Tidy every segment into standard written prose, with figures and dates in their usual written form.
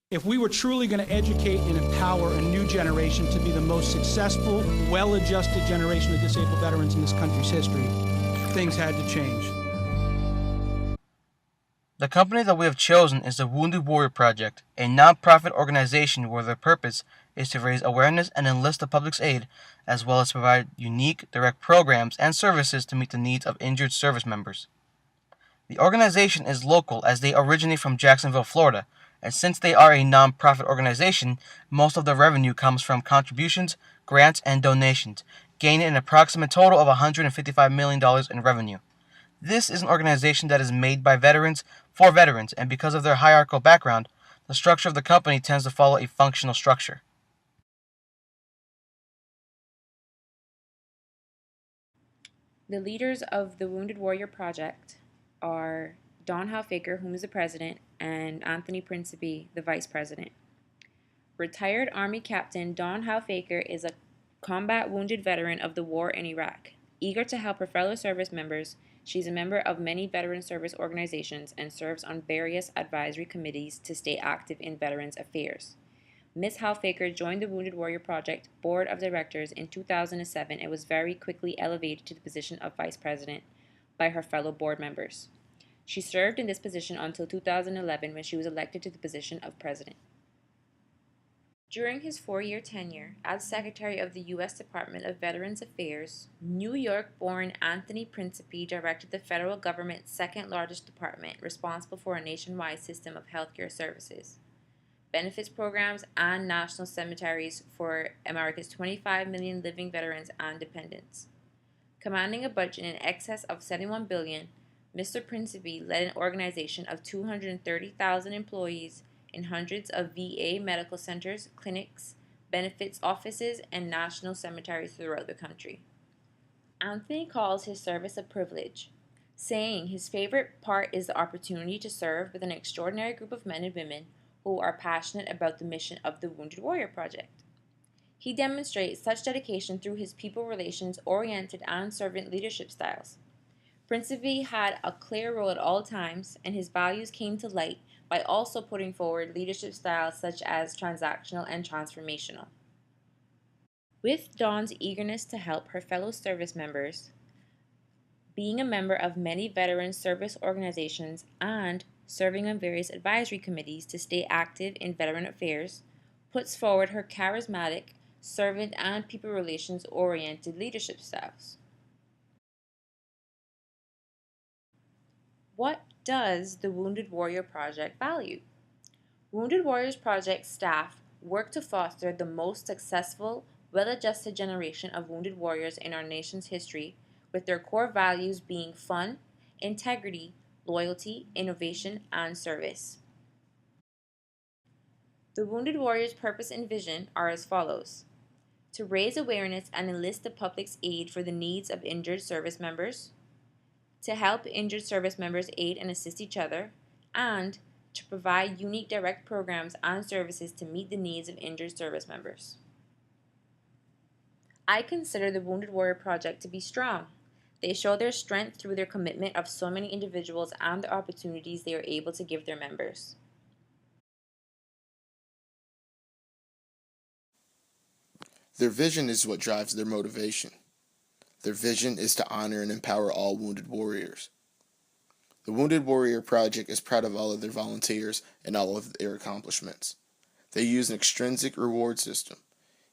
If we were truly going to educate and empower a new generation to be the most successful, well-adjusted generation of disabled veterans in this country's history, things had to change. The company that we have chosen is the Wounded Warrior Project, a non-profit organization where their purpose is to raise awareness and enlist the public's aid, as well as provide unique, direct programs and services to meet the needs of injured service members. The organization is local as they originate from Jacksonville, Florida, and since they are a non-profit organization, most of the revenue comes from contributions, grants, and donations, gaining an approximate total of $155 million in revenue. This is an organization that is made by veterans for veterans, and because of their hierarchical background, the structure of the company tends to follow a functional structure. The leaders of the Wounded Warrior Project are Don Halfaker, whom is the president, and Anthony Principe, the vice president. Retired Army Captain Don Halfaker is a combat wounded veteran of the war in Iraq. Eager to help her fellow service members, she's a member of many veteran service organizations and serves on various advisory committees to stay active in veterans affairs. Ms. Halfaker joined the Wounded Warrior Project Board of Directors in 2007 and was very quickly elevated to the position of Vice President by her fellow board members. She served in this position until 2011 when she was elected to the position of President. During his 4-year tenure as Secretary of the U.S. Department of Veterans Affairs, New York-born Anthony Principe directed the federal government's second-largest department responsible for a nationwide system of healthcare services, benefits programs, and national cemeteries for America's 25 million living veterans and dependents. Commanding a budget in excess of $71 billion, Mr. Principe led an organization of 230,000 employees in hundreds of VA medical centers, clinics, benefits offices, and national cemeteries throughout the country. Anthony calls his service a privilege, saying his favorite part is the opportunity to serve with an extraordinary group of men and women who are passionate about the mission of the Wounded Warrior Project. He demonstrates such dedication through his people relations-oriented and servant leadership styles. Principe had a clear role at all times, and his values came to light by also putting forward leadership styles such as transactional and transformational. With Dawn's eagerness to help her fellow service members, being a member of many veteran service organizations, and serving on various advisory committees to stay active in veteran affairs, puts forward her charismatic, servant and people relations-oriented leadership styles. What does the Wounded Warrior Project value? Wounded Warriors Project staff work to foster the most successful, well-adjusted generation of wounded warriors in our nation's history, with their core values being fun, integrity, loyalty, innovation, and service. The Wounded Warriors' purpose and vision are as follows: to raise awareness and enlist the public's aid for the needs of injured service members, to help injured service members aid and assist each other, and to provide unique direct programs and services to meet the needs of injured service members. I consider the Wounded Warrior Project to be strong. They show their strength through their commitment of so many individuals and the opportunities they are able to give their members. Their vision is what drives their motivation. Their vision is to honor and empower all wounded warriors. The Wounded Warrior Project is proud of all of their volunteers and all of their accomplishments. They use an extrinsic reward system.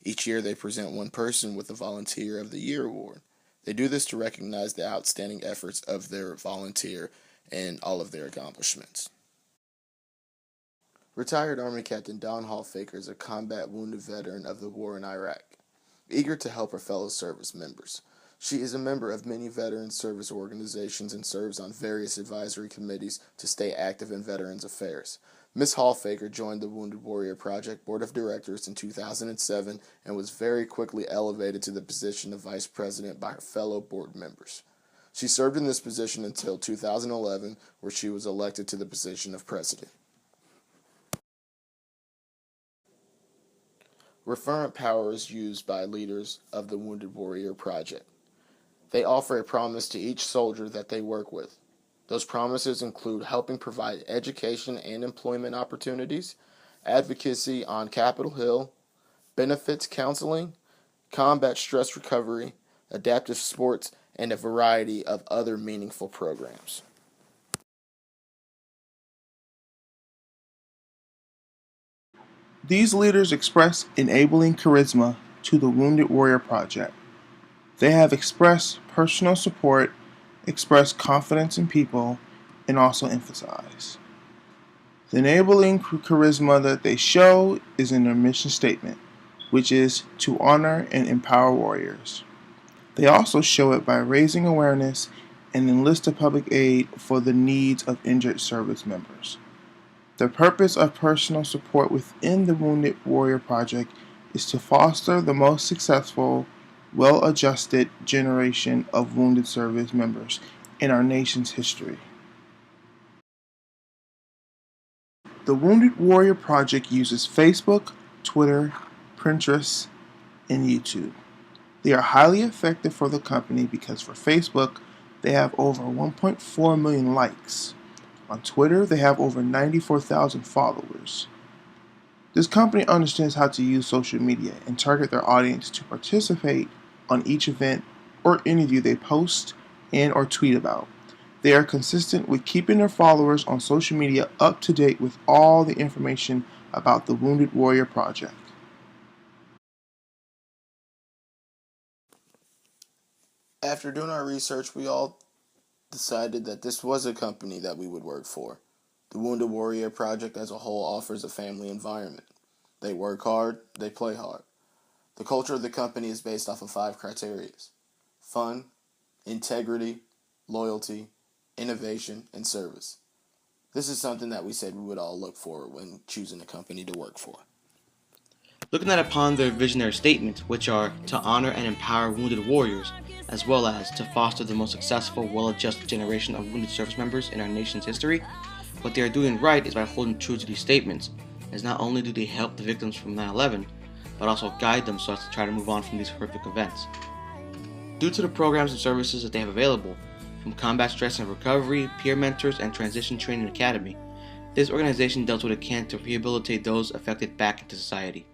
Each year they present one person with the Volunteer of the Year award. They do this to recognize the outstanding efforts of their volunteer and all of their accomplishments. Retired Army Captain Don Halfaker is a combat wounded veteran of the war in Iraq, eager to help her fellow service members. She is a member of many veteran service organizations and serves on various advisory committees to stay active in veterans affairs. Ms. Halfaker joined the Wounded Warrior Project Board of Directors in 2007 and was very quickly elevated to the position of Vice President by her fellow board members. She served in this position until 2011, where she was elected to the position of President. Referent power is used by leaders of the Wounded Warrior Project. They offer a promise to each soldier that they work with. Those promises include helping provide education and employment opportunities, advocacy on Capitol Hill, benefits counseling, combat stress recovery, adaptive sports, and a variety of other meaningful programs. These leaders express enabling charisma to the Wounded Warrior Project. They have expressed personal support, expressed confidence in people, and also emphasized. The enabling charisma that they show is in their mission statement, which is to honor and empower warriors. They also show it by raising awareness and enlisting public aid for the needs of injured service members. The purpose of personal support within the Wounded Warrior Project is to foster the most successful, well-adjusted generation of wounded service members in our nation's history. The Wounded Warrior Project uses Facebook, Twitter, Pinterest, and YouTube. They are highly effective for the company because for Facebook, they have over 1.4 million likes. On Twitter, they have over 94,000 followers. This company understands how to use social media and target their audience to participate on each event or interview they post and or tweet about. They are consistent with keeping their followers on social media up to date with all the information about the Wounded Warrior Project. After doing our research, we all decided that this was a company that we would work for. The Wounded Warrior Project as a whole offers a family environment. They work hard, they play hard. The culture of the company is based off of 5 criteria: fun, integrity, loyalty, innovation, and service. This is something that we said we would all look for when choosing a company to work for. Looking at upon their visionary statements, which are to honor and empower wounded warriors, as well as to foster the most successful, well-adjusted generation of wounded service members in our nation's history, what they are doing right is by holding true to these statements, as not only do they help the victims from 9/11, but also guide them so as to try to move on from these horrific events. Due to the programs and services that they have available, from combat stress and recovery, peer mentors, and transition training academy, this organization does what it can to rehabilitate those affected back into society.